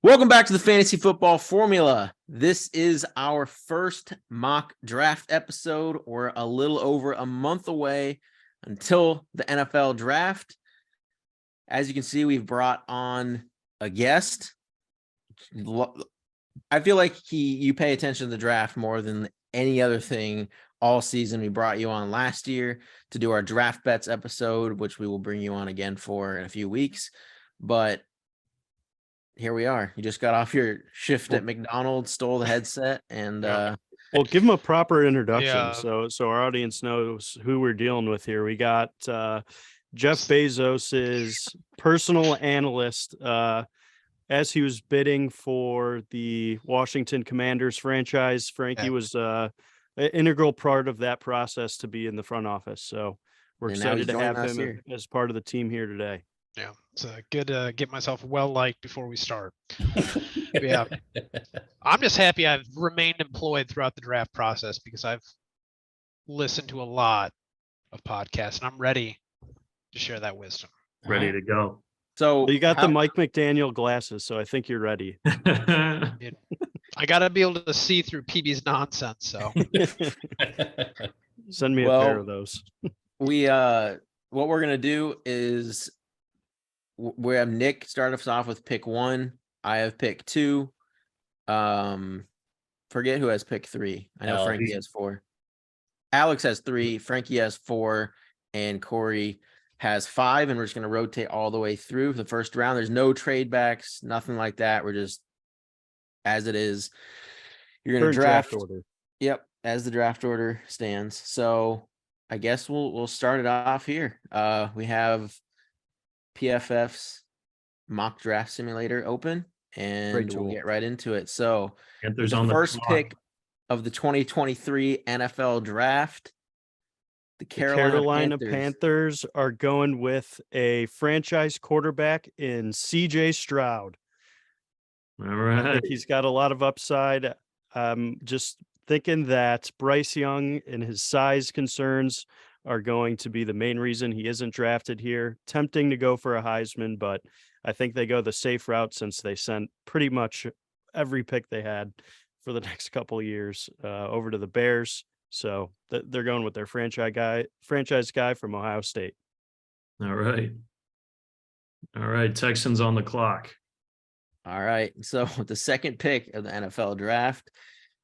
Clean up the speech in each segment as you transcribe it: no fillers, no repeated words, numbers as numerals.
Welcome back to the Fantasy Football Formula. This is our first mock draft episode. We're a little over a month away until the NFL draft. As you can see, we've brought on a guest. I feel like you pay attention to the draft more than any other thing all season. We brought you on last year to do our draft bets episode, which we will bring you on again for in a few weeks. But here we are. You just got off your shift at McDonald's, stole the headset, and well, give them a proper introduction so our audience knows who we're dealing with here. We got Jeff Bezos's personal analyst as he was bidding for the Washington Commanders franchise. Frankie was an integral part of that process to be in the front office. So we're excited to have him as part of the team here today. Yeah, it's good to get myself well-liked before we start. Yeah, I'm just happy I've remained employed throughout the draft process because I've listened to a lot of podcasts and I'm ready to share that wisdom. Ready to go. So you got the Mike McDaniel glasses, so I think you're ready. I got to be able to see through PB's nonsense. So send me a pair of those. What we're gonna do is we have Nick start us off with pick 1. I have pick 2. Forget who has pick 3. I know Frankie has 4. Alex has 3. Frankie has 4, and Corey has 5. And we're just going to rotate all the way through the first round. There's no trade backs, nothing like that. We're just as it is. You're going to draft order. Yep, as the draft order stands. So I guess we'll start it off here. We have PFF's mock draft simulator open, and we'll get right into it. So the first pick of the 2023 NFL draft, the Carolina Panthers are going with a franchise quarterback in CJ Stroud. All right. I think he's got a lot of upside. Just thinking that Bryce Young and his size concerns are going to be the main reason he isn't drafted here. Tempting to go for a Heisman, but I think they go the safe route since they sent pretty much every pick they had for the next couple of years over to the Bears. So they're going with their franchise guy from Ohio State. All right. Texans on the clock. All right. So with the second pick of the NFL draft,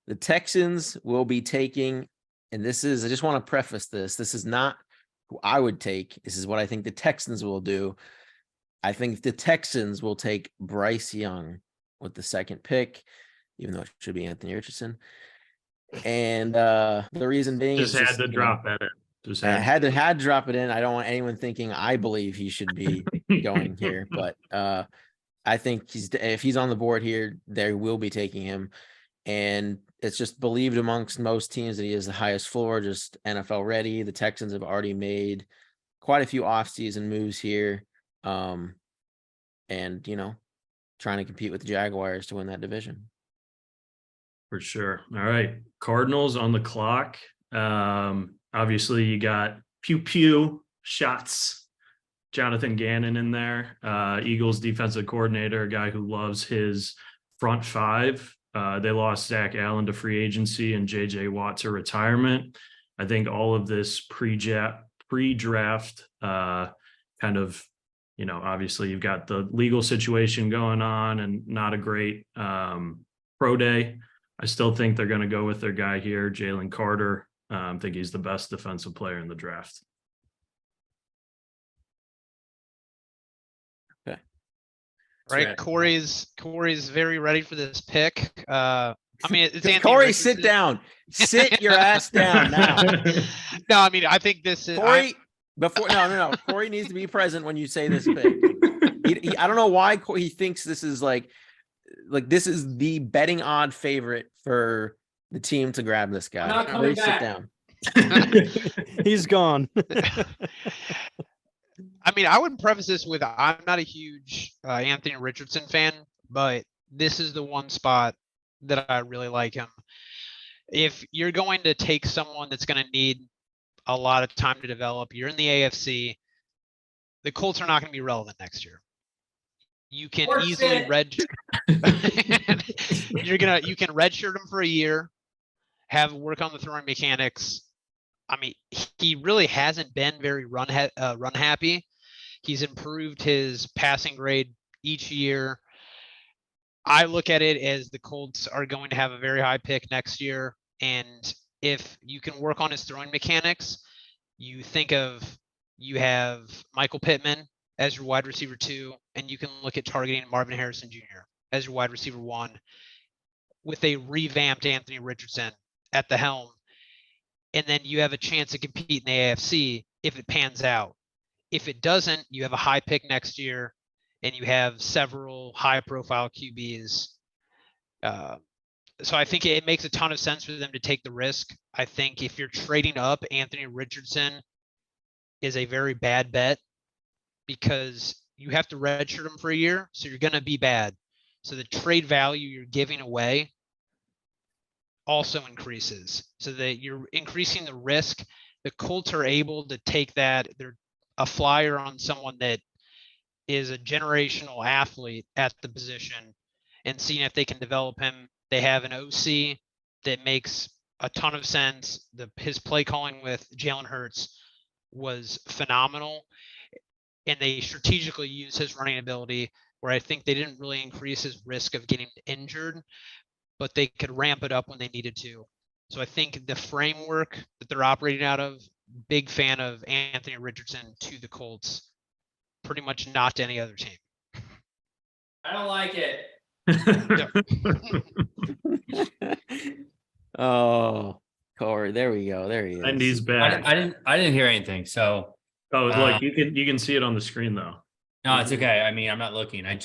the Texans will be taking, and I just want to preface this is not who I would take. This is what I think the Texans will do. I think the Texans will take Bryce Young with the second pick, even though it should be Anthony Richardson. And the reason being had to drop it in. Had to drop it in. I don't want anyone thinking I believe he should be going here, but I think if he's on the board here, they will be taking him. And it's just believed amongst most teams that he is the highest floor, just NFL ready. The Texans have already made quite a few offseason moves here. And, trying to compete with the Jaguars to win that division. For sure. All right. Cardinals on the clock. Obviously, you got pew shots. Jonathan Gannon in there. Eagles defensive coordinator, a guy who loves his front five. They lost Zach Allen to free agency and J.J. Watt to retirement. I think all of this pre-draft kind of, obviously you've got the legal situation going on and not a great pro day. I still think they're going to go with their guy here, Jalen Carter. I think he's the best defensive player in the draft. Right, Corey's very ready for this pick. It's Anthony Corey, Richardson. sit down. Sit your ass down now. No, I think this is Corey. No. Corey needs to be present when you say this pick. I don't know why he thinks this is like this is the betting odd favorite for the team to grab this guy. Corey, sit down. He's gone. I would preface this with I'm not a huge Anthony Richardson fan, but this is the one spot that I really like him. If you're going to take someone that's going to need a lot of time to develop, you're in the AFC, the Colts are not going to be relevant next year. You can Horse easily shit. you can redshirt him for a year, have work on the throwing mechanics. I mean, he really hasn't been very run happy. He's improved his passing grade each year. I look at it as the Colts are going to have a very high pick next year. And if you can work on his throwing mechanics, you have Michael Pittman as your wide receiver 2, and you can look at targeting Marvin Harrison Jr. as your wide receiver 1 with a revamped Anthony Richardson at the helm. And then you have a chance to compete in the AFC if it pans out. If it doesn't, you have a high pick next year, and you have several high-profile QBs. So I think it makes a ton of sense for them to take the risk. I think if you're trading up, Anthony Richardson is a very bad bet because you have to redshirt him for a year, so you're going to be bad. So the trade value you're giving away also increases, so that you're increasing the risk. The Colts are able to take that. They're a flyer on someone that is a generational athlete at the position and seeing if they can develop him. They have an OC that makes a ton of sense. His play calling with Jalen Hurts was phenomenal, and they strategically used his running ability where I think they didn't really increase his risk of getting injured, but they could ramp it up when they needed to. So I think the framework that they're operating out of, big fan of Anthony Richardson to the Colts, pretty much not to any other team. I don't like it. Oh, Corey, there we go. There he is. And he's back. I didn't hear anything. So Oh, like you can see it on the screen though. no, it's okay. I mean, I'm not looking. I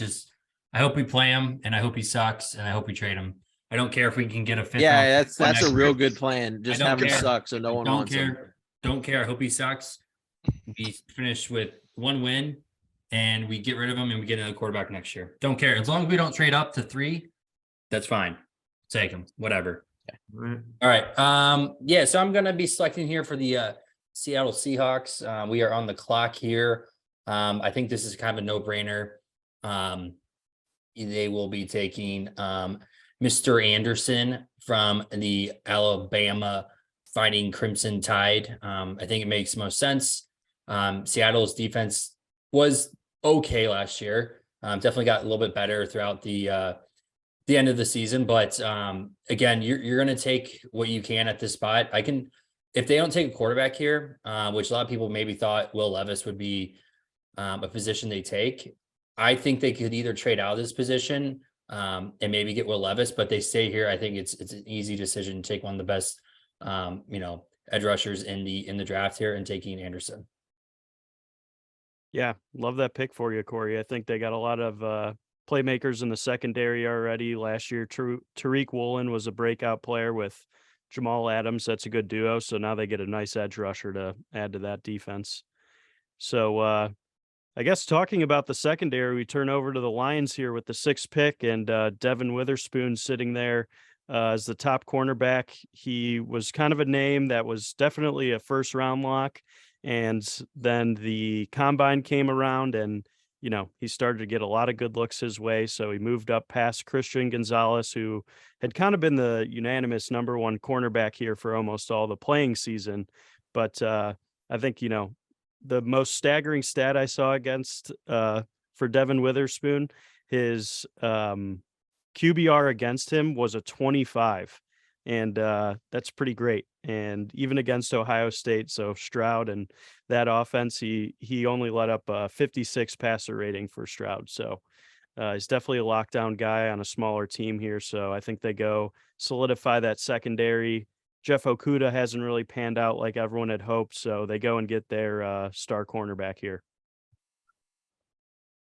hope we play him, and I hope he sucks, and I hope we trade him. I don't care if we can get a 5th. Yeah, that's next a real year. good plan. Just don't have him care. suck so no one Don't wants him. care. Don't care. I hope he sucks. We finish with 1 win, and we get rid of him, and we get another quarterback next year. Don't care. As long as we don't trade up to 3, that's fine. Take him. Whatever. Right. All right. Yeah, so I'm gonna be selecting here for the Seattle Seahawks. We are on the clock here. I think this is kind of a no-brainer. They will be taking Mr. Anderson from the Alabama Fighting Crimson Tide. I think it makes most sense. Seattle's defense was okay last year. Definitely got a little bit better throughout the end of the season, but again, you're going to take what you can at this spot. If they don't take a quarterback here, which a lot of people maybe thought Will Levis would be a position they take, I think they could either trade out of this position and maybe get Will Levis, but they stay here. I think it's an easy decision to take one of the best, edge rushers in the draft here and taking Anderson. Yeah, love that pick for you, Corey. I think they got a lot of playmakers in the secondary already. Last year, Tariq Woolen was a breakout player with Jamal Adams. That's a good duo. So now they get a nice edge rusher to add to that defense. So I guess talking about the secondary, we turn over to the Lions here with the 6th pick, and Devin Witherspoon sitting there as the top cornerback. He was kind of a name that was definitely a first-round lock, and then the combine came around, and he started to get a lot of good looks his way. So he moved up past Christian Gonzalez, who had kind of been the unanimous number 1 cornerback here for almost all the playing season. But I think, the most staggering stat I saw against for Devin Witherspoon, his QBR against him was a 25. And that's pretty great. And even against Ohio State, so Stroud and that offense, he only let up a 56 passer rating for Stroud. So he's definitely a lockdown guy on a smaller team here. So I think they go solidify that secondary. Jeff Okudah hasn't really panned out like everyone had hoped. So they go and get their star cornerback here.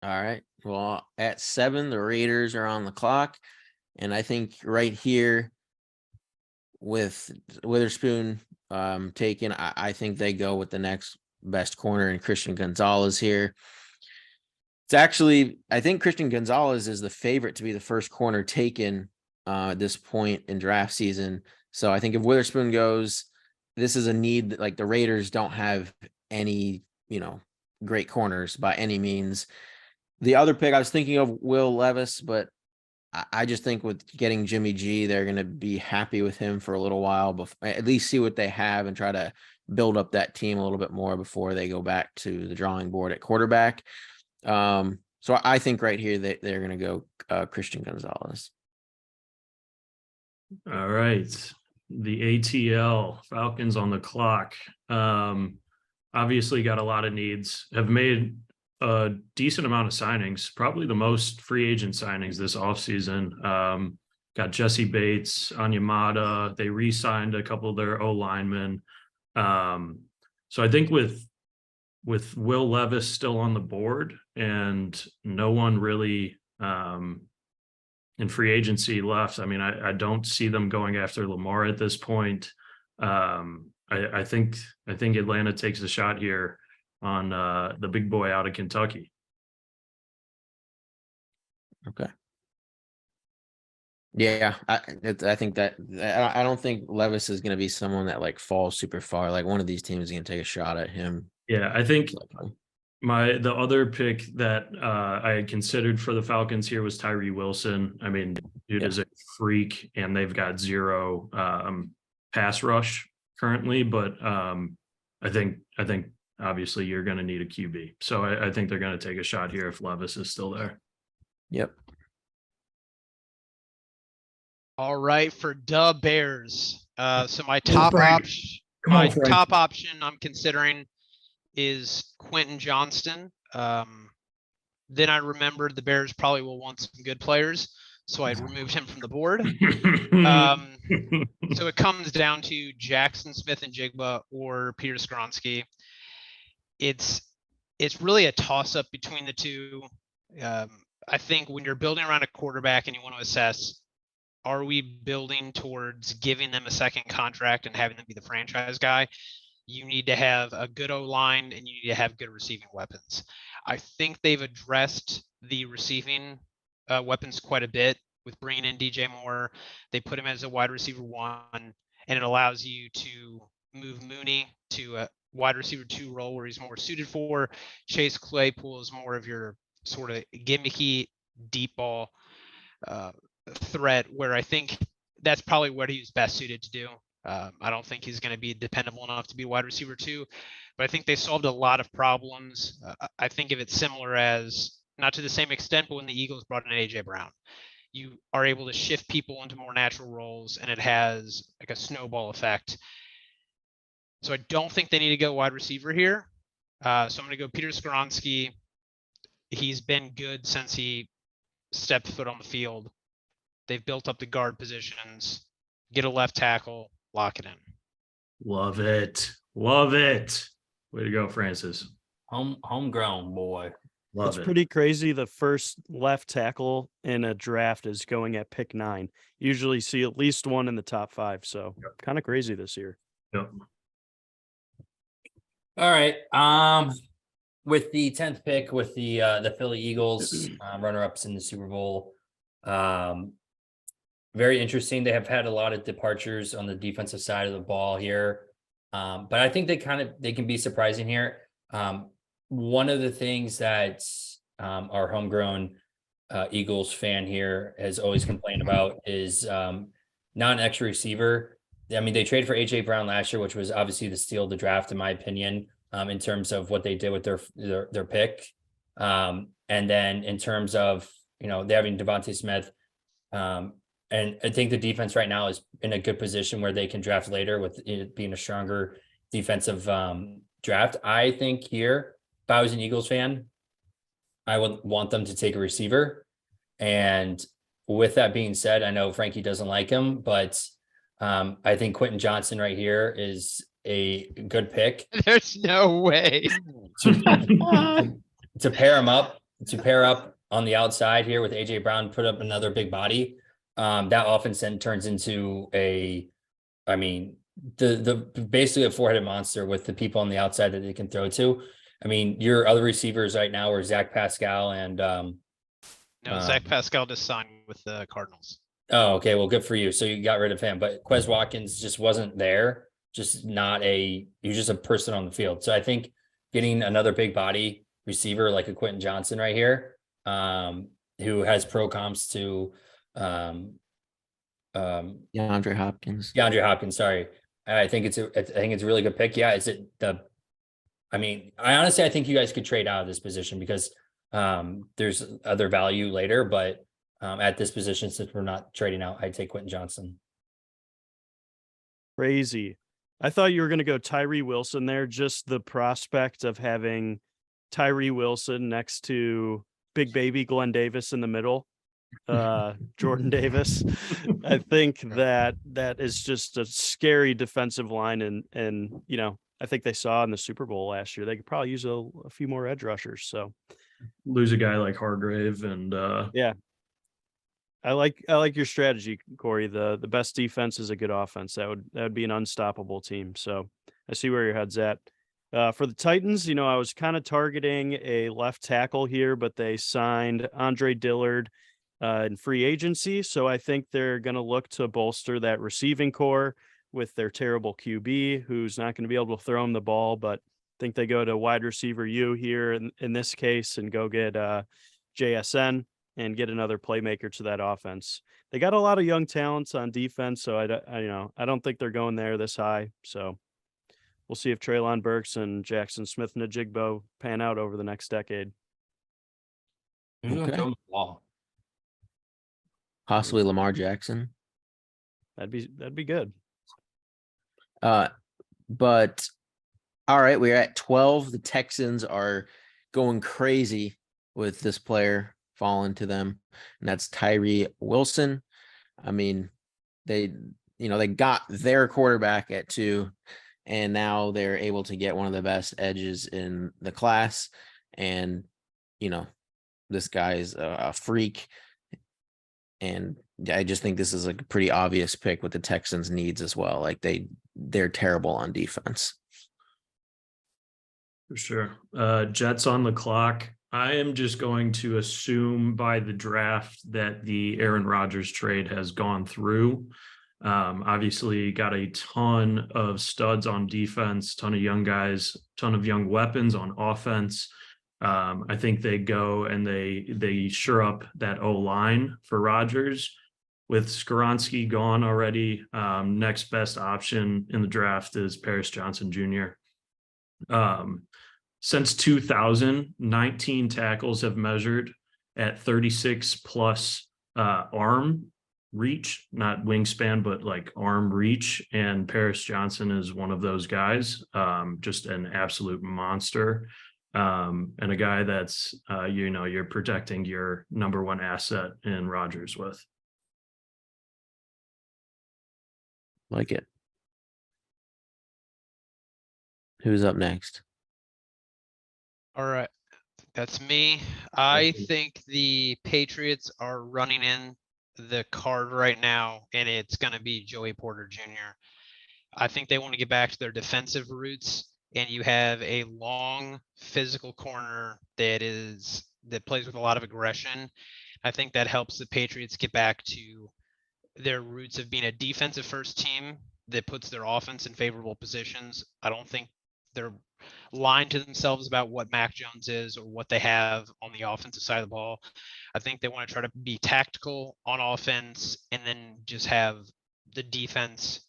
All right. Well, at 7, the Raiders are on the clock. And I think right here, with Witherspoon taken, I think they go with the next best corner in Christian Gonzalez here. It's actually, I think Christian Gonzalez is the favorite to be the first corner taken at this point in draft season. So I think if Witherspoon goes, this is a need that, like, the Raiders don't have any, great corners by any means. The other pick I was thinking of Will Levis, but I just think with getting Jimmy G, they're going to be happy with him for a little while, but at least see what they have and try to build up that team a little bit more before they go back to the drawing board at quarterback. So I think right here they're going to go Christian Gonzalez. All right. The ATL Falcons on the clock. Obviously got a lot of needs, have made a decent amount of signings, probably the most free agent signings this offseason. Got Jesse Bates, Onyemata. They re-signed a couple of their O linemen. So I think with Will Levis still on the board and no one really in free agency left, I mean, I don't see them going after Lamar at this point. I think Atlanta takes a shot here on the big boy out of Kentucky. Okay. Yeah, I think that I don't think Levis is going to be someone that like falls super far. Like one of these teams is going to take a shot at him. Yeah, I think the other pick that I had considered for the Falcons here was Tyree Wilson. I mean, dude is a freak, and they've got zero pass rush currently, but I think obviously you're going to need a QB. So I think they're going to take a shot here if Levis is still there. Yep. All right, for the Bears. So my top option I'm considering is Quentin Johnston. Then I remembered the Bears probably will want some good players, so I removed him from the board. So it comes down to Jackson Smith and Jigba or Peter Skronsky. It's really a toss-up between the two. I think when you're building around a quarterback and you want to assess, are we building towards giving them a second contract and having them be the franchise guy? You need to have a good O-line and you need to have good receiving weapons. I think they've addressed the receiving weapons quite a bit with bringing in DJ Moore. They put him as a wide receiver 1, and it allows you to move Mooney to a wide receiver 2 role where he's more suited for. Chase Claypool is more of your sort of gimmicky deep ball threat, where I think that's probably what he's best suited to do. I don't think he's going to be dependable enough to be wide receiver 2, but I think they solved a lot of problems. I think of it similar as, not to the same extent, but when the Eagles brought in AJ Brown, you are able to shift people into more natural roles, and it has like a snowball effect. So I don't think they need to go wide receiver here. So I'm going to go Peter Skronsky. He's been good since he stepped foot on the field. They've built up the guard positions. Get a left tackle, lock it in. Love it. Love it. Way to go, Francis. Homegrown boy. Love It's it. pretty crazy. The first left tackle in a draft is going at pick 9. Usually see at least one in the top 5. So kind of crazy this year. Yep. All right. With the 10th pick with the Philly Eagles, runner-ups in the Super Bowl. Very interesting. They have had a lot of departures on the defensive side of the ball here. But I think they can be surprising here. One of the things that our homegrown Eagles fan here has always complained about is not an extra receiver. I mean, they traded for AJ Brown last year, which was obviously the steal of the draft, in my opinion, in terms of what they did with their pick. And then in terms of, they having Devontae Smith, and I think the defense right now is in a good position where they can draft later with it being a stronger defensive draft. I think here, if I was an Eagles fan, I would want them to take a receiver. And with that being said, I know Frankie doesn't like him, but I think Quentin Johnston right here is a good pick. There's no way. to pair up on the outside here with AJ Brown, put up another big body. That offense then turns into the basically a 4-headed monster with the people on the outside that they can throw to. I mean, your other receivers right now are Zach Pascal and Zach Pascal just signed with the Cardinals. Oh, okay. Well, good for you. So you got rid of him, but Quez Watkins just wasn't there. He's just a person on the field. So I think getting another big body receiver like a Quentin Johnston right here who has pro comps to DeAndre Hopkins. DeAndre Hopkins. Sorry, I think it's a really good pick. Yeah, is it I mean, I think you guys could trade out of this position because there's other value later, but at this position, since we're not trading out, I'd take Quentin Johnson. Crazy. I thought you were going to go Tyree Wilson there. Just the prospect of having Tyree Wilson next to big baby Glenn Davis in the middle, Jordan Davis. I think that is just a scary defensive line. And, you know, I think they saw in the Super Bowl last year, they could probably use a few more edge rushers. So Lose a guy like Hargrave and yeah. I like your strategy, Corey. The best defense is a good offense. That would be an unstoppable team. So I see where your head's at. For the Titans, you know, I was kind of targeting a left tackle here, but they signed Andre Dillard in free agency. So I think they're going to look to bolster that receiving core with their terrible QB, who's not going to be able to throw him the ball. But I think they go to wide receiver U here in this case and go get JSN. And get another playmaker to that offense. They got a lot of young talents on defense, so I don't think they're going there this high. So we'll see if Treylon Burks and Jackson Smith-Njigba pan out over the next decade. Okay. Possibly Lamar Jackson. That'd be good. But all right, we're at 12. The Texans are going crazy with this player fallen to them, and that's Tyree Wilson. I mean, they got their quarterback at 2, and now they're able to get one of the best edges in the class. And you know, this guy's a freak, and I just think this is a pretty obvious pick with the Texans' needs as well. Like they're terrible on defense. for sure. Jets on the clock. I am just going to assume by the draft that the Aaron Rodgers trade has gone through. Obviously got a ton of studs on defense, ton of young guys, ton of young weapons on offense. I think they go and they shore up that O-line for Rodgers. With Skoronski gone already, next best option in the draft is Paris Johnson Jr. Since 2000, 19 tackles have measured at 36 plus arm reach, not wingspan, but like arm reach. And Paris Johnson is one of those guys, just an absolute monster. And a guy that's, you're protecting your number one asset in Rodgers with. Like it. Who's up next? All right, that's me. I think the Patriots are running in the card right now, and it's going to be Joey Porter Jr. I think they want to get back to their defensive roots, and you have a long physical corner that plays with a lot of aggression. I think that helps the Patriots get back to their roots of being a defensive first team that puts their offense in favorable positions. I don't think they're lying to themselves about what Mac Jones is or what they have on the offensive side of the ball. I think they want to try to be tactical on offense and then just have the defense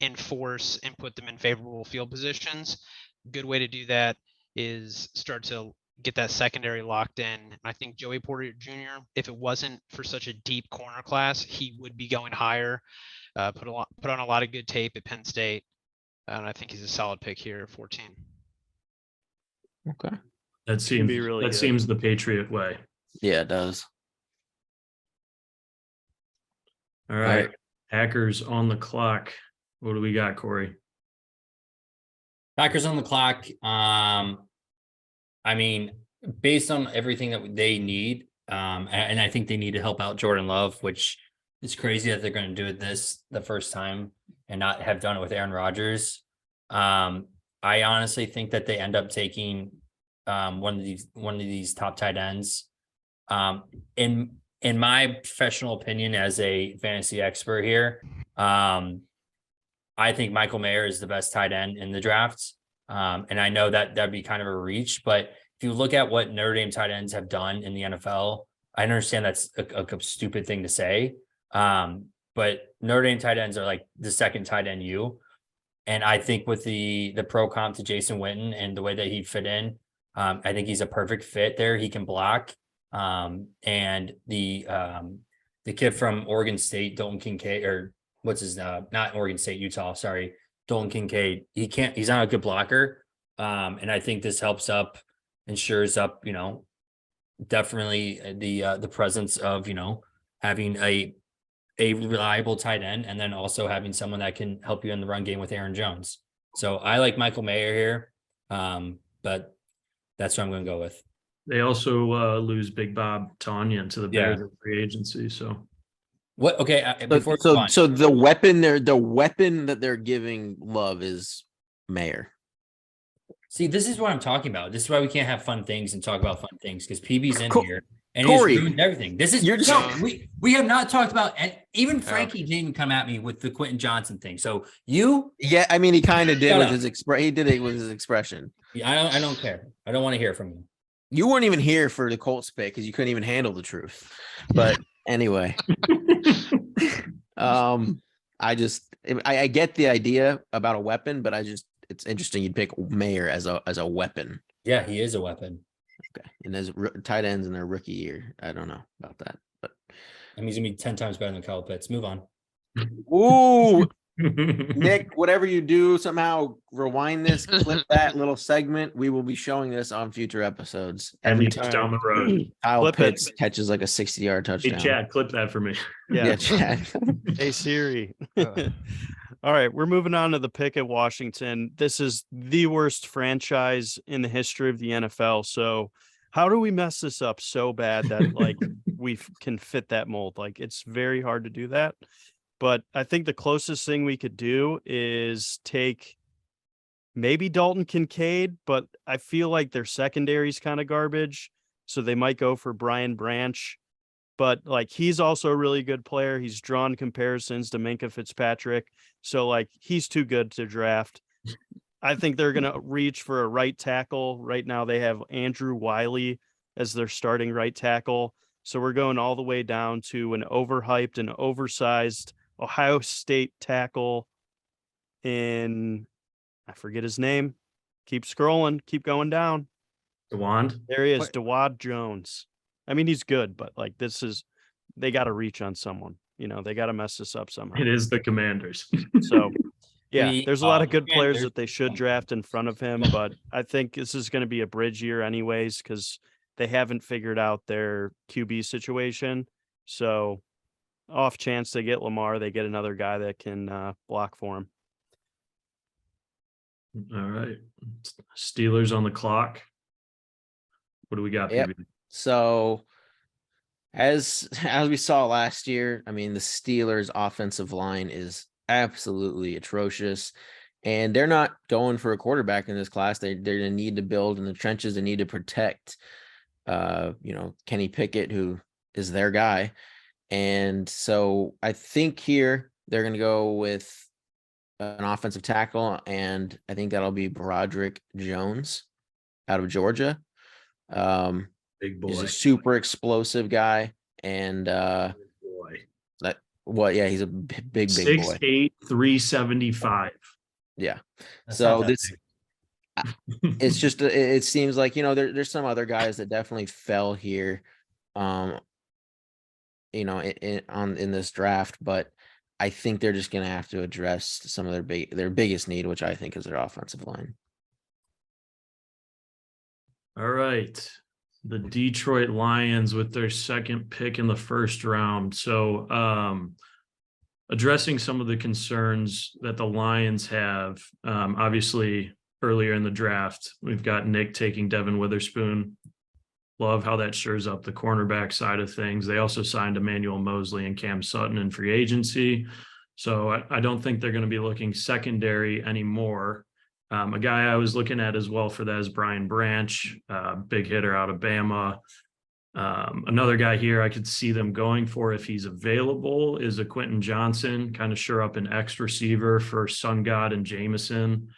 enforce and put them in favorable field positions. Good way to do that is start to get that secondary locked in. I think Joey Porter Jr., if it wasn't for such a deep corner class, he would be going higher. Put on a lot of good tape at Penn State. And I think he's a solid pick here at 14. Okay. That seems really good. seems the Patriot way. Yeah, it does. All right. Hackers on the clock. What do we got, Corey? Packers on the clock. I mean, based on everything that they need, and I think they need to help out Jordan Love, which is crazy that they're going to do this the first time and not have done it with Aaron Rodgers. I honestly think that they end up taking one of these top tight ends. In my professional opinion, as a fantasy expert here, I think Michael Mayer is the best tight end in the draft. And I know that that'd be kind of a reach, but if you look at what Notre Dame tight ends have done in the NFL, I understand that's a stupid thing to say. But Notre Dame tight ends are like the second tight end you. And I think with the pro comp to Jason Witten and the way that he'd fit in, I think he's a perfect fit there. He can block. And the kid from Oregon State, Dalton Kincaid, or what's his not Oregon State, Utah, sorry, Dalton Kincaid. He's not a good blocker. And I think this ensures up, definitely the presence of, having a reliable tight end, and then also having someone that can help you in the run game with Aaron Jones. So I like Michael Mayer here. But that's what I'm going to go with. They also lose Big Bob Tonyan to the Bears in free agency. So what? Okay, before so the weapon that they're giving Love is Mayer. See, this is what I'm talking about. This is why we can't have fun things and talk about fun things, because PB's in here and Corey, he's ruined everything. This is we have not talked about, and even Frankie didn't even come at me with the Quentin Johnson thing. So yeah, I mean, he kind of did Shut with up. his he did it with his expression. I don't care. I don't want to hear from you. You weren't even here for the Colts pick because you couldn't even handle the truth. But anyway, I get the idea about a weapon, but it's interesting you'd pick Mayer as a weapon. Yeah, he is a weapon. Okay, and as tight ends in their rookie year, I don't know about that, but I mean, he's gonna be 10 times better than Kyle Pitts. Move on. Ooh, Nick, whatever you do, somehow rewind this, clip that little segment. We will be showing this on future episodes. Every time down the road. Kyle Clip Pitts it. catches like a 60-yard Hey, touchdown. Chad, clip that for me. Yeah, Chad. Hey Siri. All right, we're moving on to the pick at Washington. This is the worst franchise in the history of the NFL. So how do we mess this up so bad that like we can fit that mold? Like, it's very hard to do that. But I think the closest thing we could do is take maybe Dalton Kincaid, but I feel like their secondary is kind of garbage. So they might go for Brian Branch. But like, he's also a really good player. He's drawn comparisons to Minkah Fitzpatrick. So like, he's too good to draft. I think they're going to reach for a right tackle. Right now they have Andrew Wiley as their starting right tackle. So we're going all the way down to an overhyped and oversized Ohio State tackle in, I forget his name. Keep scrolling, keep going down. DeWand. There he is, What? Dawad Jones. I mean, he's good, but like, they got to reach on someone. They got to mess this up somehow. It is the Commanders. So, yeah, there's a lot of good players there's- that they should draft in front of him, but I think this is going to be a bridge year anyways, because they haven't figured out their QB situation. So, off chance they get Lamar, they get another guy that can block for him. All right. Steelers on the clock. What do we got, Yep. PB? So as we saw last year, I mean, the Steelers' offensive line is absolutely atrocious, and they're not going for a quarterback in this class. They're going to need to build in the trenches. They need to protect, Kenny Pickett, who is their guy. And so I think here they're going to go with an offensive tackle, and I think that'll be Broderick Jones out of Georgia. Big boy. He's a super explosive guy, and Boy. yeah, he's a big boy. 6'8", 375. Yeah. That's So not that this, it's just it seems like there's some other guys that definitely fell here, in this draft, but I think they're just gonna have to address some of their biggest need, which I think is their offensive line. All right. The Detroit Lions with their second pick in the first round. So addressing some of the concerns that the Lions have, obviously earlier in the draft, we've got Nick taking Devin Witherspoon. Love how that shores up the cornerback side of things. They also signed Emmanuel Mosley and Cam Sutton in free agency. So I don't think they're going to be looking secondary anymore. A guy I was looking at as well for that is Brian Branch, big hitter out of Bama. Another guy here I could see them going for if he's available is a Quentin Johnson, kind of shore up an X receiver for Sun God and Jameson.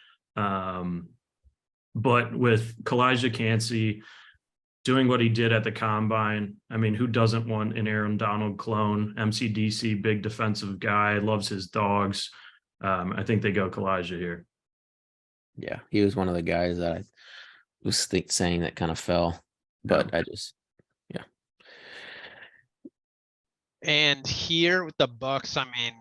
But with Kalijah Cansey doing what he did at the combine, I mean, who doesn't want an Aaron Donald clone? MCDC, big defensive guy, loves his dogs. I think they go Kalijah here. Yeah, he was one of the guys that I was saying that kind of fell, but Yeah. I just And here with the Bucks, I mean,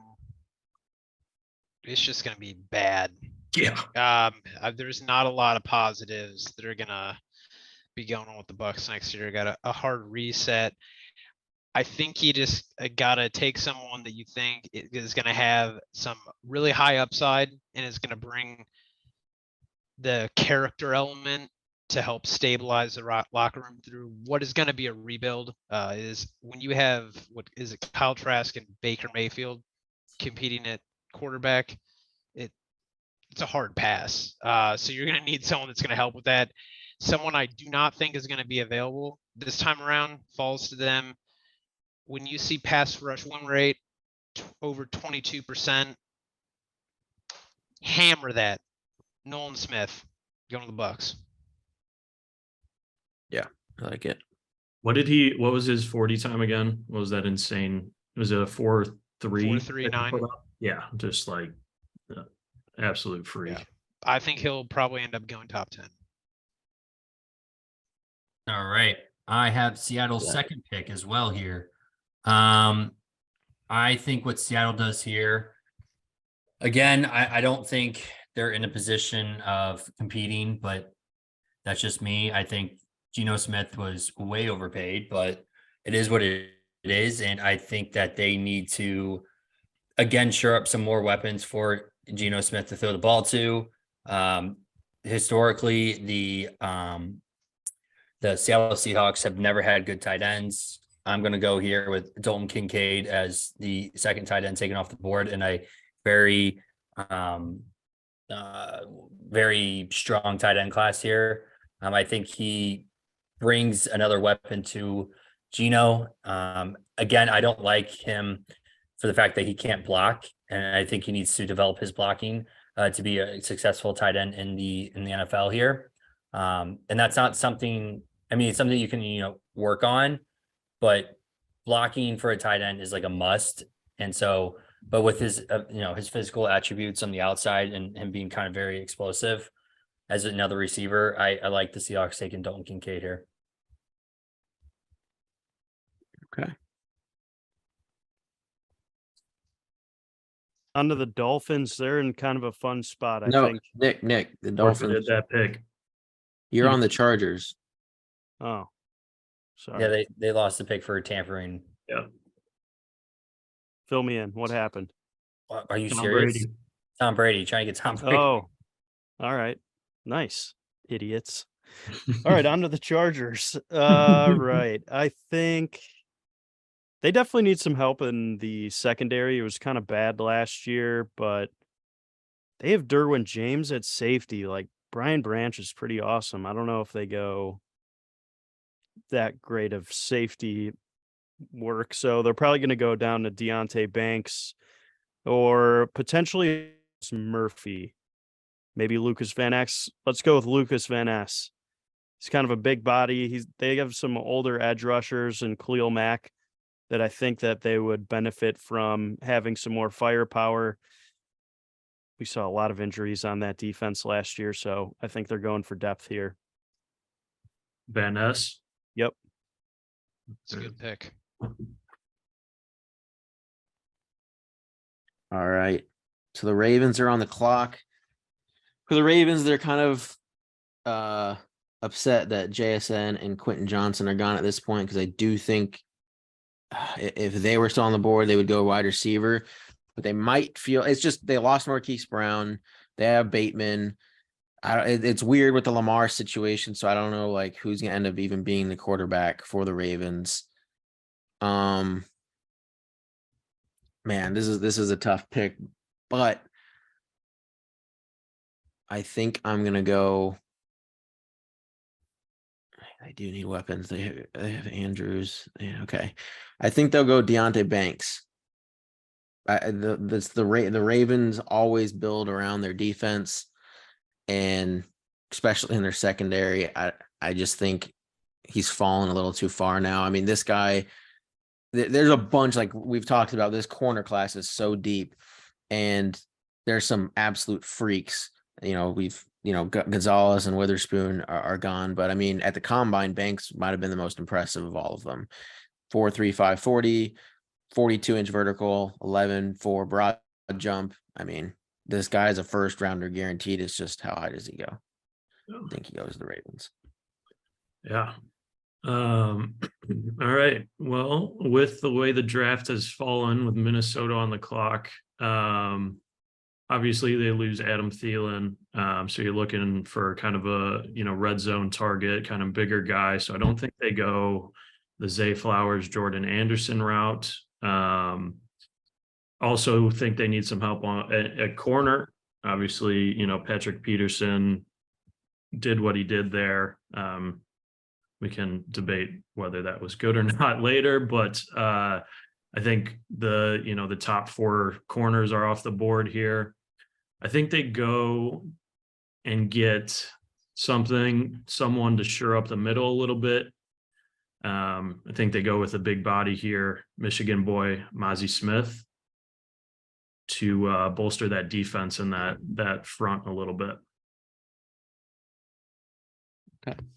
it's just gonna be bad. Yeah. There's not a lot of positives that are gonna be going on with the Bucks next year. Got a hard reset. I think you just gotta take someone that you think is gonna have some really high upside and is gonna bring the character element to help stabilize the locker room through what is going to be a rebuild. Is when you have what is it, Kyle Trask and Baker Mayfield competing at quarterback, it's a hard pass. So you're going to need someone that's going to help with that. Someone I do not think is going to be available this time around falls to them. When you see pass rush win rate over 22%, hammer that. Nolan Smith going to the Bucks. I like it. What was his 40 time again? What was that insane? Was it a 4.3? 4.39. Yeah, just like absolute freak. Yeah. I think he'll probably end up going top 10. All right. I have Seattle's Yeah. second pick as well here. I think what Seattle does here, again, I don't think they're in a position of competing, but that's just me. I think Geno Smith was way overpaid, but it is what it is. And I think that they need to, again, shore up some more weapons for Geno Smith to throw the ball to. Historically, the Seattle Seahawks have never had good tight ends. I'm going to go here with Dalton Kincaid as the second tight end taken off the board in a very, very strong tight end class here. I think he brings another weapon to Geno. Again, I don't like him for the fact that he can't block, and I think he needs to develop his blocking to be a successful tight end in the NFL here. And that's not something. I mean, it's something you can work on, but blocking for a tight end is like a must. And so, but with his his physical attributes on the outside and him being kind of very explosive as another receiver, I like the Seahawks taking Dalton Kincaid here. Okay. Onto the Dolphins. They're in kind of a fun spot, I No, think. Nick, the Forfeited Dolphins. that pick. You're on the Chargers. Oh, sorry. Yeah, they lost the pick for tampering. Yeah. Fill me in. What happened? Are you Tom serious? Brady. Tom Brady trying to get Tom Brady. Oh, all right. Nice. Idiots. All right, on to the Chargers. Right. I think they definitely need some help in the secondary. It was kind of bad last year, but they have Derwin James at safety. Like Brian Branch is pretty awesome. I don't know if they go that great of safety work. So they're probably going to go down to Deontay Banks or potentially Murphy. Maybe Lucas Van Ness. Let's go with Lucas Van Ness. He's kind of a big body. They have some older edge rushers and Khalil Mack that I think that they would benefit from having some more firepower. We saw a lot of injuries on that defense last year, so I think they're going for depth here. Van Ness. Yep. It's a good pick. All right. So the Ravens are on the clock. For the Ravens, they're kind of upset that JSN and Quentin Johnson are gone at this point because I do think if they were still on the board, they would go wide receiver. But they might feel it's just they lost Marquise Brown. They have Bateman. It's weird with the Lamar situation, so I don't know like who's gonna end up even being the quarterback for the Ravens. Man, this is a tough pick, but I think I'm gonna go. I do need weapons. They have Andrews. Yeah, okay. I think they'll go Deontay Banks. The Ravens always build around their defense, and especially in their secondary. I just think he's fallen a little too far now. I mean, this guy, there's a bunch, like we've talked about, this corner class is so deep, and there's some absolute freaks. Gonzalez and Witherspoon are gone, but I mean, at the combine, Banks might have been the most impressive of all of them. 4.35 40, 42-inch vertical, 11.4 broad jump. I mean, this guy is a first rounder guaranteed. It's just how high does he go? I think he goes to the Ravens. Yeah. All right. Well, with the way the draft has fallen with Minnesota on the clock, obviously they lose Adam Thielen. So you're looking for kind of a, red zone target, kind of bigger guy. So I don't think they go the Zay Flowers, Jordan Anderson route. Also think they need some help at corner. Obviously, Patrick Peterson did what he did there. We can debate whether that was good or not later, but I think the top 4 corners are off the board here. I think they go and get someone to shore up the middle a little bit. I think they go with a big body here, Michigan boy Mozzie Smith, to bolster that defense and that front a little bit.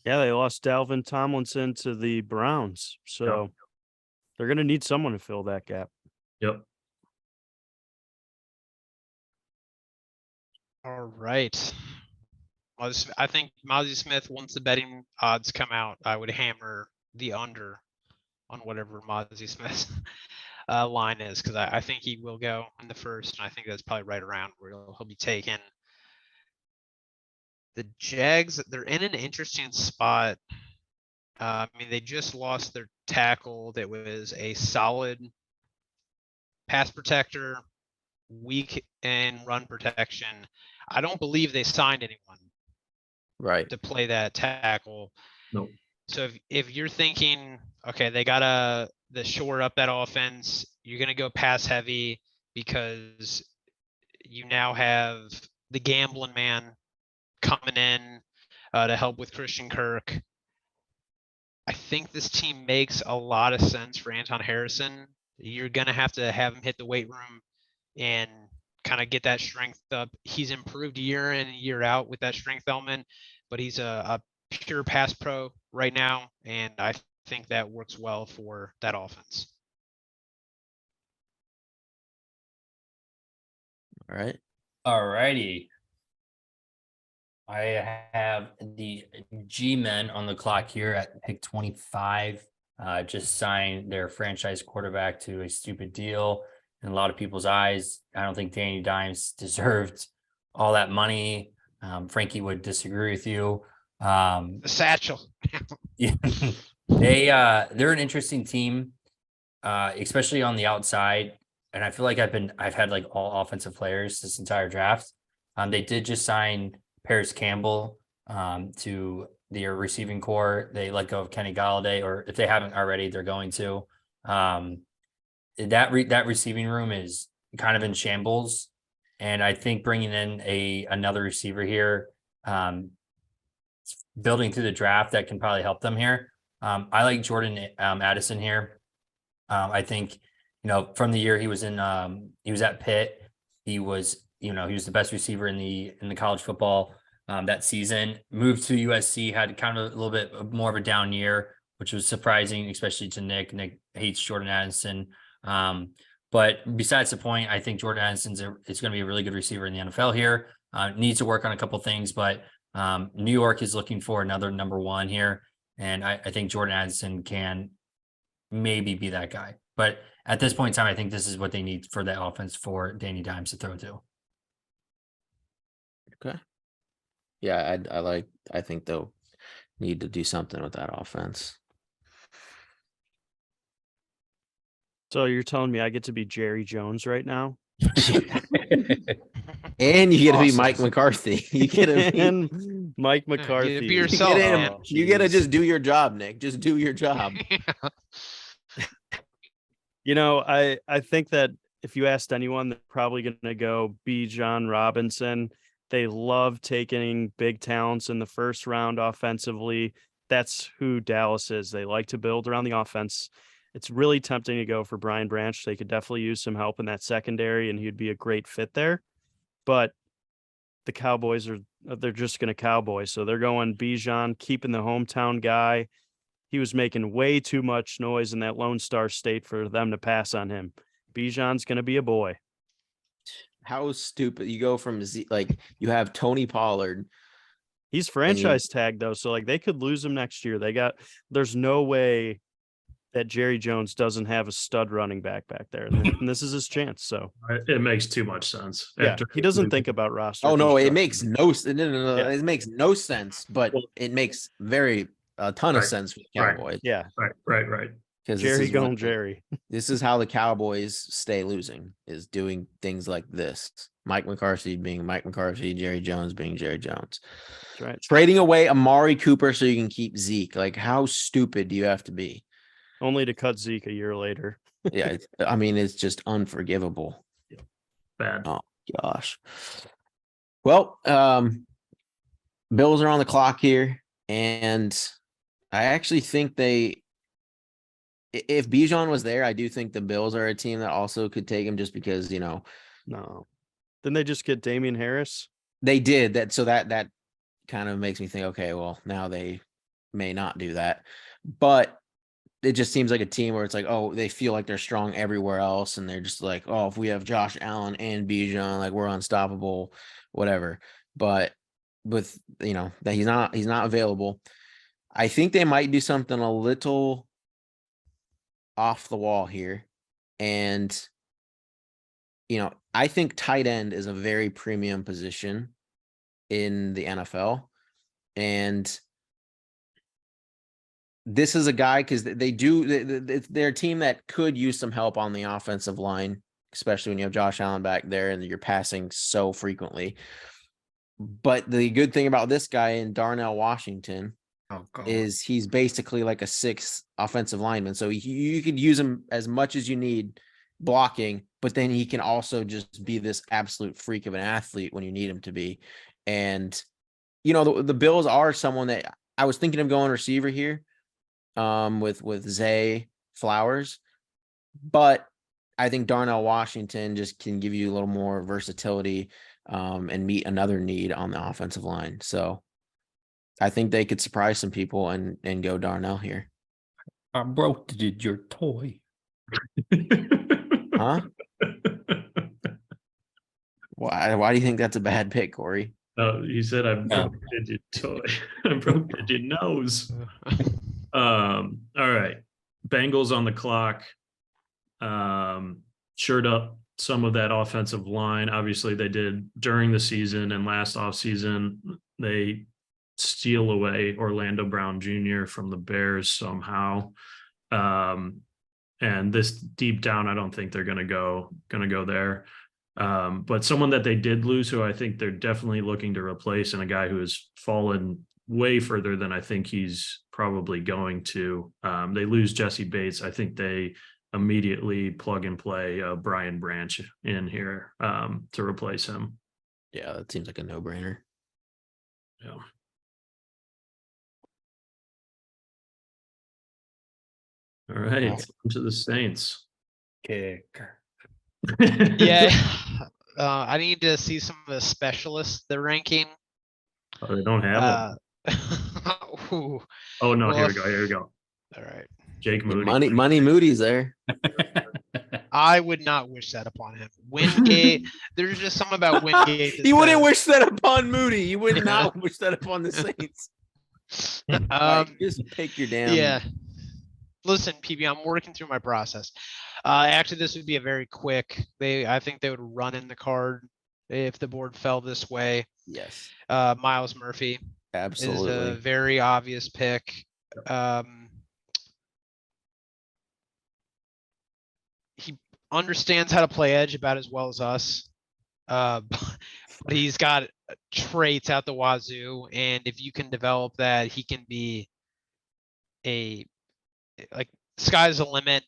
Yeah, they lost Dalvin Tomlinson to the Browns, so they're going to need someone to fill that gap. Yep. All right. I think Mozzie Smith, once the betting odds come out, I would hammer the under on whatever Mozzie Smith's line is, because I think he will go in the first, and I think that's probably right around where he'll be taken. The Jags, they're in an interesting spot. I mean, they just lost their tackle that was a solid pass protector, weak in run protection. I don't believe they signed anyone to play that tackle. Nope. So if you're thinking, okay, they gotta shore up that offense, you're gonna go pass heavy because you now have the gambling man coming in to help with Christian Kirk. I think this team makes a lot of sense for Anton Harrison. You're going to have him hit the weight room and kind of get that strength up. He's improved year in and year out with that strength element, but he's a pure pass pro right now, and I think that works well for that offense. All right. All righty. I have the G-Men on the clock here at pick 25. Just signed their franchise quarterback to a stupid deal in a lot of people's eyes. I don't think Danny Dimes deserved all that money. Frankie would disagree with you. The satchel. Yeah. They're an interesting team, especially on the outside. And I feel like I've had like all offensive players this entire draft. They did just sign Paris Campbell to their receiving core. They let go of Kenny Galladay, or if they haven't already, they're going to. That receiving room is kind of in shambles, and I think bringing in another receiver here, building through the draft, that can probably help them here. I like Jordan Addison here. I think from the year he was at Pitt, he was the best receiver in the college football that season. Moved to USC, had kind of a little bit more of a down year, which was surprising, especially to Nick. Nick hates Jordan Addison. But besides the point, I think Jordan Addison's it's going to be a really good receiver in the NFL here. Needs to work on a couple things, but New York is looking for another number one here. And I think Jordan Addison can maybe be that guy. But at this point in time, I think this is what they need for that offense for Danny Dimes to throw to. Okay. Yeah, I think they'll need to do something with that offense. So you're telling me I get to be Jerry Jones right now? And you get to be Awesome. Mike McCarthy. You get to be And Mike McCarthy. be yourself, man. You get to geez. just do your job, Nick. Just do your job. I think that if you asked anyone, they're probably going to go B. John Robinson. They love taking big talents in the first round offensively. That's who Dallas is. They like to build around the offense. It's really tempting to go for Brian Branch. They could definitely use some help in that secondary, and he'd be a great fit there. But the Cowboys they're just going to Cowboy. So they're going Bijan, keeping the hometown guy. He was making way too much noise in that Lone Star State for them to pass on him. Bijan's going to be a boy. How stupid you go from like you have Tony Pollard. He's franchise tagged though, so like they could lose him next year. There's no way that Jerry Jones doesn't have a stud running back there, and this is his chance. So It makes too much sense. yeah, he doesn't think about roster. Oh no, it construction. makes no. Yeah. It makes no sense, but Well- it makes a ton of Right, sense for the right. Cowboys. Yeah, Right. Because Jerry going Jerry. This is how the Cowboys stay losing, is doing things like this. Mike McCarthy being Mike McCarthy, Jerry Jones being Jerry Jones. That's right. Trading away Amari Cooper so you can keep Zeke. Like, how stupid do you have to be? Only to cut Zeke a year later. Yeah, I mean, it's just unforgivable. Bad. Oh gosh. Well, Bills are on the clock here, and I actually think if Bijan was there, I do think the Bills are a team that also could take him, just because, No. Didn't they just get Damian Harris? they did that. So that kind of makes me think, okay, well, now they may not do that, but it just seems like a team where it's like, oh, they feel like they're strong everywhere else, and they're just like, oh, if we have Josh Allen and Bijan, like, we're unstoppable, whatever. But with, that he's not available, I think they might do something a little off the wall here. And I think tight end is a very premium position in the NFL, and this is a guy, because they're a team that could use some help on the offensive line, especially when you have Josh Allen back there and you're passing so frequently. But the good thing about this guy in Darnell Washington is he's basically like a sixth offensive lineman. So you could use him as much as you need blocking, but then he can also just be this absolute freak of an athlete when you need him to be. And, the Bills are someone that I was thinking of going receiver here, with Zay Flowers, but I think Darnell Washington just can give you a little more versatility, and meet another need on the offensive line. So I think they could surprise some people and go Darnell here. I broke your toy. Huh? Why do you think that's a bad pick, Corey? Oh, you said I broke your toy. I broke your nose. All right. Bengals on the clock. Shored up some of that offensive line. Obviously, they did during the season, and last offseason, they steal away Orlando Brown Jr. from the Bears somehow. And this deep down, I don't think they're gonna go there. But someone that they did lose, who I think they're definitely looking to replace, and a guy who has fallen way further than I think he's probably going to. They lose Jesse Bates. I think they immediately plug and play Brian Branch in here to replace him. Yeah, that seems like a no-brainer. Yeah. All right, on to the Saints. Kicker. Yeah. I need to see some of the specialists, the ranking. Oh, they don't have them. Ooh, Oh no, here well, we go. all right. Jake Moody. Money Moody's there. I would not wish that upon him. Wingate, there's just something about Wingate. that He wouldn't says- wish that upon Moody. He would not wish that upon the Saints. Just pick your damn. Yeah. Listen, PB, I'm working through my process. Actually, this would be a very quick. I think they would run in the card if the board fell this way. Yes, Miles Murphy is a absolutely. very obvious pick. He understands how to play edge about as well as us. But he's got traits out the wazoo, and if you can develop that, he can be like sky's the limit.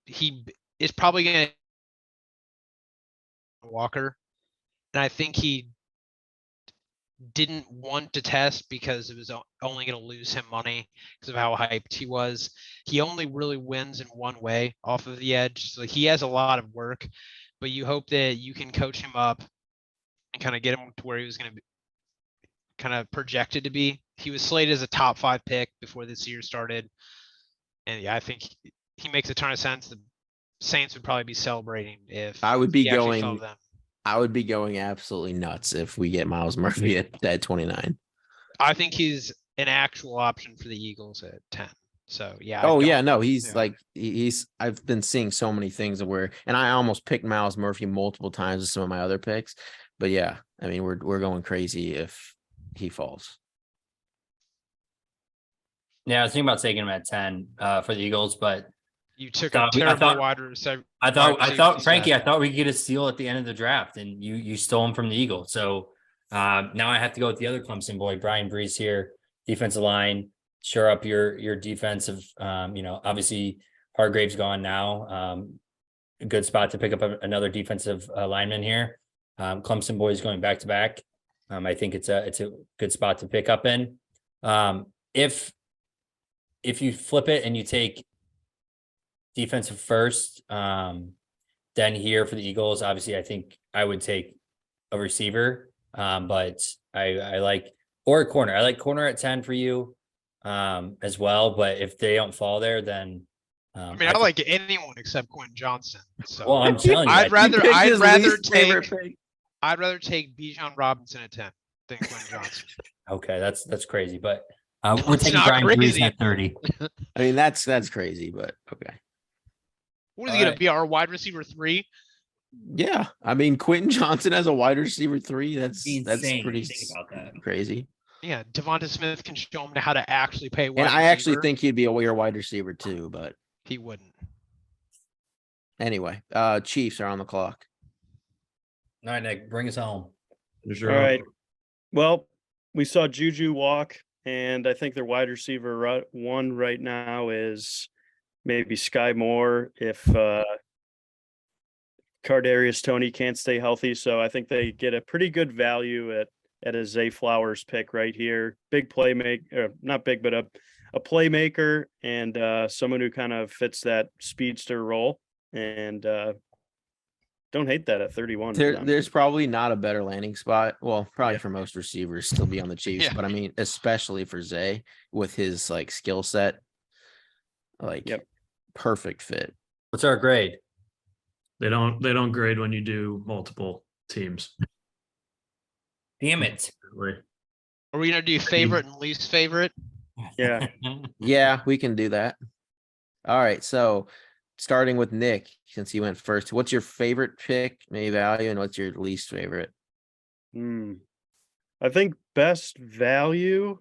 He is probably gonna Walker, and I think he didn't want to test because it was only going to lose him money because of how hyped he was. He only really wins in one way off of the edge. So he has a lot of work, but you hope that you can coach him up and kind of get him to where he was going to be kind of projected to be. He was slated as a top 5 pick before this year started. And yeah, I think he makes a ton of sense. The Saints would probably be celebrating if I would be he actually fell going. to them. I would be going absolutely nuts if we get Miles Murphy at 29. I think he's an actual option for the Eagles at 10. So yeah. Oh I yeah, don't- no, he's yeah. like he's. I've been seeing so many things where, and I almost picked Miles Murphy multiple times with some of my other picks, but yeah, I mean we're going crazy if he falls. Yeah, I was thinking about taking him at 10 for the Eagles, but You took thought a we- I terrible thought- wide receiver. I thought, Frankie, I thought we could get a steal at the end of the draft, and you stole him from the Eagles. So now I have to go with the other Clemson boy, Brian Brees here, defensive line, shore up your defensive. Obviously Hargrave's gone now. A good spot to pick up another defensive lineman here. Clemson boys going back to back. I think it's a good spot to pick up in. If you flip it and you take defensive first, then here for the Eagles, obviously I think I would take a receiver, but I like, or a corner. I like corner at 10 for you as well, but if they don't fall there, then I mean, I like anyone except Quentin Johnson. So well, I'm telling you, I'd rather Picked his least favorite take pick. Bijan Robinson at 10 than Quentin Johnson. okay, that's crazy, but No, we're it's taking not Brian Brees crazy. at 30. I mean that's crazy, but okay. What is he All gonna right. be? Our wide receiver 3? Yeah, I mean Quentin Johnson as a wide receiver 3. That's Insane pretty to think about that. crazy. Yeah, Devonta Smith can show him how to actually pay wide And I actually receiver. think he'd be a your wide receiver too, but He wouldn't. anyway, Chiefs are on the clock. All right, Nick, bring us home. All right. Well, we saw Juju walk, and I think their wide receiver one right now is maybe Sky Moore if Kadarius Toney can't stay healthy. So I think they get a pretty good value at a Zay Flowers pick right here. Big playmaker, not big, but a playmaker and someone who kind of fits that speedster role. And don't hate that at 31. There's probably not a better landing spot. Well, probably Yeah. for most receivers still be on the Chiefs, Yeah. but I mean, especially for Zay with his like skill set, like Yep. perfect fit. What's our grade? They don't grade when you do multiple teams. Damn it. Really. Are we gonna do favorite and least favorite? Yeah. Yeah, we can do that. All right, so starting with Nick, since you went first, what's your favorite pick, maybe value, and what's your least favorite? I think best value,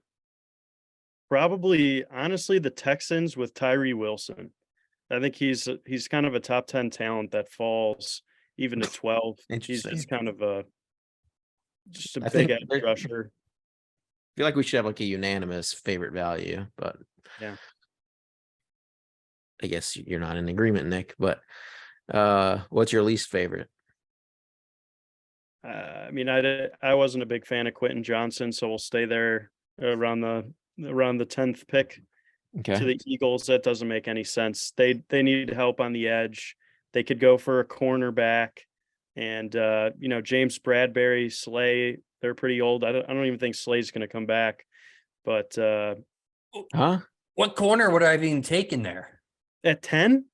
probably honestly the Texans with Tyree Wilson. I think he's kind of a top 10 talent that falls even to 12. He's Interesting. just kind of a I big think edge there- rusher. I feel like we should have like a unanimous favorite value, but Yeah. I guess you're not in agreement, Nick. But what's your least favorite? I mean, I wasn't a big fan of Quentin Johnson, so we'll stay there around the 10th pick to Okay, the Eagles. That doesn't make any sense. They need help on the edge. They could go for a cornerback, and James Bradbury, Slay, they're pretty old. I don't even think Slay's going to come back. But huh? What corner would I have even taken there? at 10,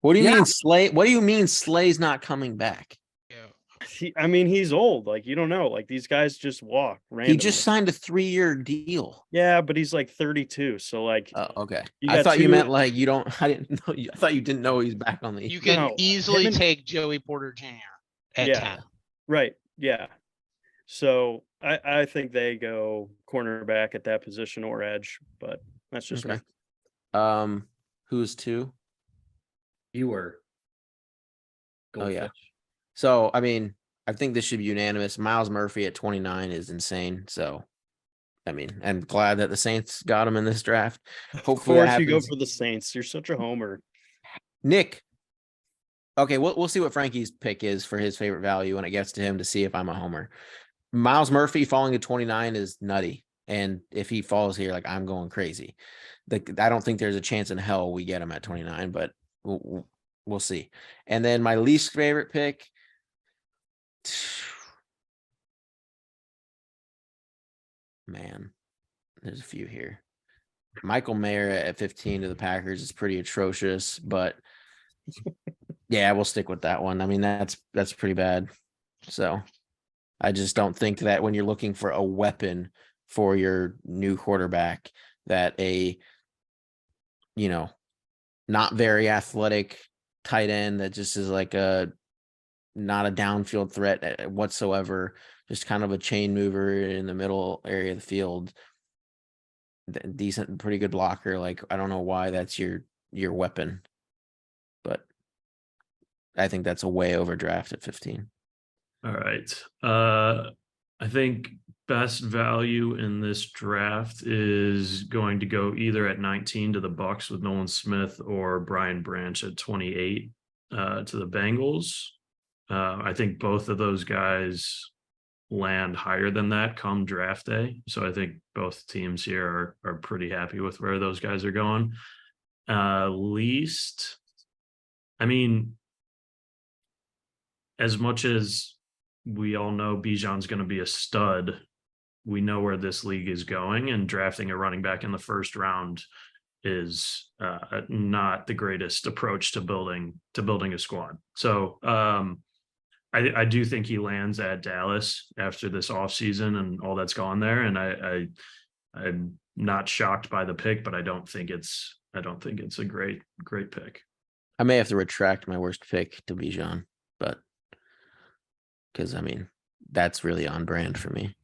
What do you Yeah. mean Slay? What do you mean Slay's not coming back? Yeah. he's old. Like, you don't know. Like, these guys just walk randomly. He just signed a 3-year deal. Yeah, but he's like 32. So like, Oh, okay. You I got thought you two- meant like you don't. I didn't know. I thought you didn't know he's back on the. You can No, easily him and- take Joey Porter Jr. at Yeah. 10. right. Yeah. So I think they go cornerback at that position or edge, but that's just Okay. me. Who's 2? You were. Oh, yeah. So I mean, I think this should be unanimous. Miles Murphy at 29 is insane. So, I mean, I'm glad that the Saints got him in this draft. Of Hopefully, that course you go happens. for the Saints. You're such a homer. Nick. Okay, we'll see what Frankie's pick is for his favorite value when it gets to him to see if I'm a homer. Miles Murphy falling to 29 is nutty. And if he falls here, like I'm going crazy. I don't think there's a chance in hell we get him at 29, but we'll see. And then my least favorite pick. Man, there's a few here. Michael Mayer at 15 to the Packers is pretty atrocious, but yeah, we'll stick with that one. I mean, that's pretty bad. So I just don't think that when you're looking for a weapon for your new quarterback, that not very athletic tight end that just is like not a downfield threat whatsoever, just kind of a chain mover in the middle area of the field. Decent, pretty good blocker. Like, I don't know why that's your weapon, but I think that's a way overdraft at 15. All right. I think best value in this draft is going to go either at 19 to the Bucks with Nolan Smith or Brian Branch at 28 to the Bengals. I think both of those guys land higher than that come draft day. So I think both teams here are pretty happy with where those guys are going. Least, I mean, as much as we all know Bijan's going to be a stud, we know where this league is going, and drafting a running back in the first round is not the greatest approach to building a squad. So I do think he lands at Dallas after this offseason and all that's gone there. And I'm not shocked by the pick, but I don't think it's a great pick. I may have to retract my worst pick to Bijan, but because I mean that's really on brand for me.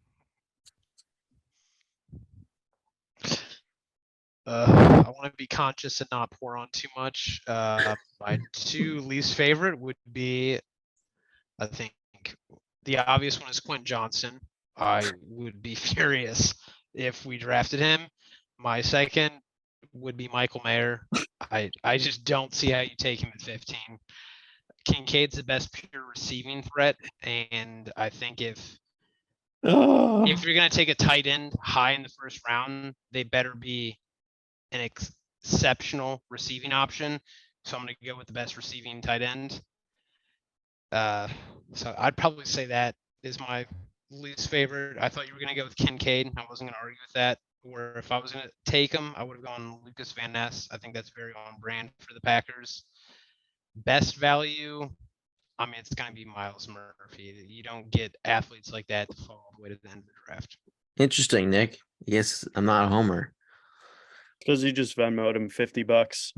I want to be conscious and not pour on too much. My two least favorite would be, I think the obvious one is Quentin Johnson. I would be furious if we drafted him. My second would be Michael Mayer. I just don't see how you take him at 15. Kincaid's the best pure receiving threat, and I think if you're going to take a tight end high in the first round, they better be an exceptional receiving option. So I'm going to go with the best receiving tight end. So I'd probably say that is my least favorite. I thought you were going to go with Kincaid. I wasn't going to argue with that. Or if I was going to take him, I would have gone Lucas Van Ness. I think that's very on brand for the Packers. Best value, I mean, it's going to be Miles Murphy. You don't get athletes like that to fall all the way to the end of the draft. Interesting, Nick. Yes, I'm not a homer. Because you just Venmoed him $50.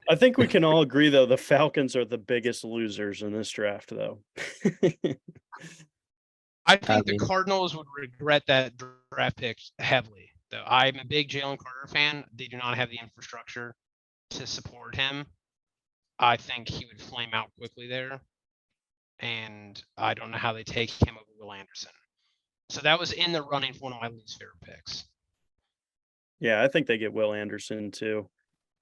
I think we can all agree, though, the Falcons are the biggest losers in this draft, though. I think the Cardinals would regret that draft pick heavily, though. I'm a big Jalen Carter fan. They do not have the infrastructure to support him. I think he would flame out quickly there. And I don't know how they take him over Will Anderson. So that was in the running for one of my least favorite picks. Yeah, I think they get Will Anderson too.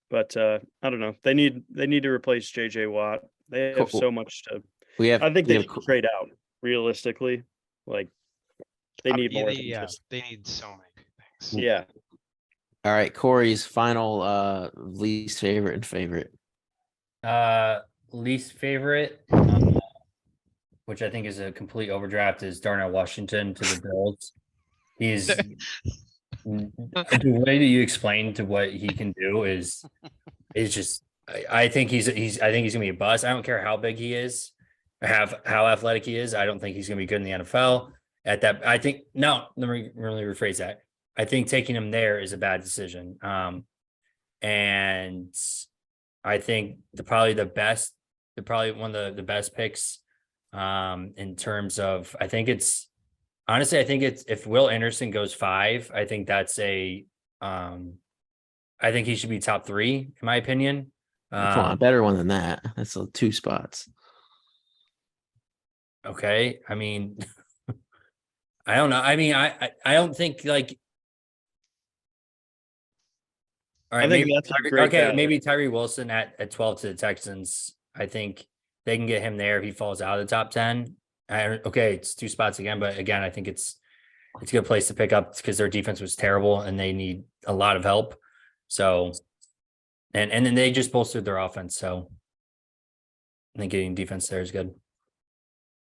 But I don't know. They need to replace JJ Watt. They have so much to I think they need to trade out, realistically. Like they need more than just they need so many things. Yeah. All right, Corey's final least favorite and favorite. Least favorite, which I think is a complete overdraft, is Darnell Washington to the Bills. He's the way that you explain to what he can do is just I think he's gonna be a bust. I don't care how big he is, or how athletic he is. I don't think he's gonna be good in the NFL. Let me really rephrase that. I think taking him there is a bad decision. And I think probably one of the best picks in terms of, I think it's if Will Anderson goes 5, I think that's I think he should be top 3 in my opinion. Come on, better one than that. That's 2 spots. Okay. I mean, I don't know. I mean, I don't think like. All right, maybe Tyree Wilson at 12 to the Texans. I think they can get him there if he falls out of the top 10. Okay, it's 2 spots again, but again, I think it's a good place to pick up because their defense was terrible and they need a lot of help. So, and then they just bolstered their offense. So I think getting defense there is good.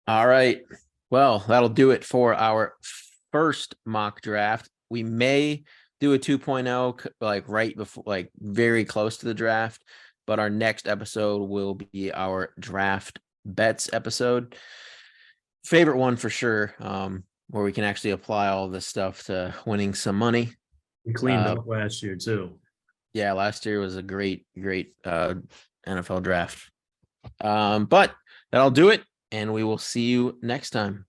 All right. Well, that'll do it for our first mock draft. We may do a 2.0 like right before, like very close to the draft, but our next episode will be our draft bets episode. Favorite one for sure, where we can actually apply all this stuff to winning some money. We cleaned up last year too. Yeah, last year was a great NFL draft. But that'll do it, and we will see you next time.